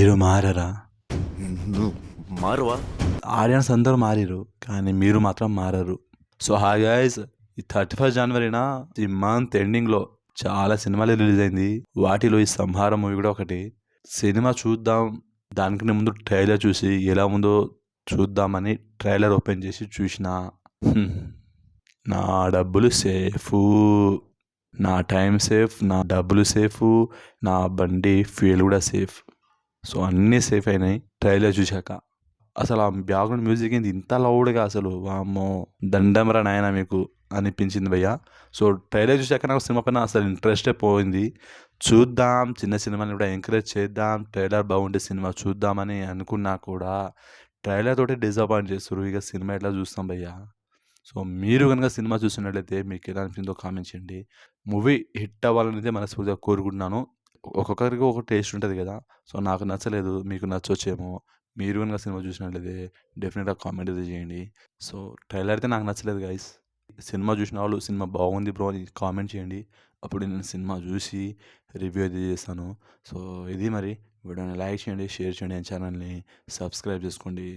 మీరు మారరా? నువ్వు మారవా? ఆడియన్స్ అందరూ మారిరు, కానీ మీరు మాత్రం మారరు. సో హాయ్ గైస్, ఈ 31 జనవరిన ఈ మంత్ ఎండింగ్లో చాలా సినిమాలు రిలీజ్ అయింది. వాటిలో ఈ సంహారం మూవీ కూడా ఒకటి. సినిమా చూద్దాం, దానికి ముందు ట్రైలర్ చూసి ఎలా ఉందో చూద్దామని ట్రైలర్ ఓపెన్ చేసి చూసిన. నా డబ్బులు సేఫు, నా టైం సేఫ్, నా డబ్బులు సేఫ్, నా బండి ఫ్యూయల్ కూడా సేఫ్. సో అన్నీ సేఫ్ అయినాయి ట్రైలర్ చూశాక. అసలు ఆ బ్యాక్గ్రౌండ్ మ్యూజిక్ ఏంది ఇంత లౌడ్గా, అసలు వామ్మో దండమరా నాయన మీకు అనిపించింది భయ్య. సో ట్రైలర్ చూశాక నాకు సినిమా పైన అసలు ఇంట్రెస్టే పోయింది. చూద్దాం, చిన్న సినిమాని కూడా ఎంకరేజ్ చేద్దాం, ట్రైలర్ బాగుంటే సినిమా చూద్దామని అనుకున్నా కూడా ట్రైలర్ తోటి డిసప్పాయింట్ చేస్తారు. ఇక సినిమా ఎట్లా చూస్తాం భయ్య. సో మీరు కనుక సినిమా చూసినట్లయితే మీకు ఎలా అనిపించిందో కామెంట్ చేయండి. మూవీ హిట్ అవ్వాలని అయితే మనస్ఫూర్తిగా కోరుకుంటున్నాను. ఒక్కొక్కరికి ఒక టేస్ట్ ఉంటుంది కదా. సో నాకు నచ్చలేదు, మీకు నచ్చొచ్చేమో. మీరు కనుక సినిమా చూసినట్లయితే డెఫినెట్గా కామెంట్ అయితే చేయండి. సో ట్రైలర్ అయితే నాకు నచ్చలేదు గైస్. సినిమా చూసిన వాళ్ళు సినిమా బాగుంది బ్రో అని కామెంట్ చేయండి. అప్పుడు నేను సినిమా చూసి రివ్యూ అయితే చేస్తాను. సో ఇది మరి వీడియోని లైక్ చేయండి, షేర్ చేయండి, ఛానల్ని సబ్స్క్రైబ్ చేసుకోండి.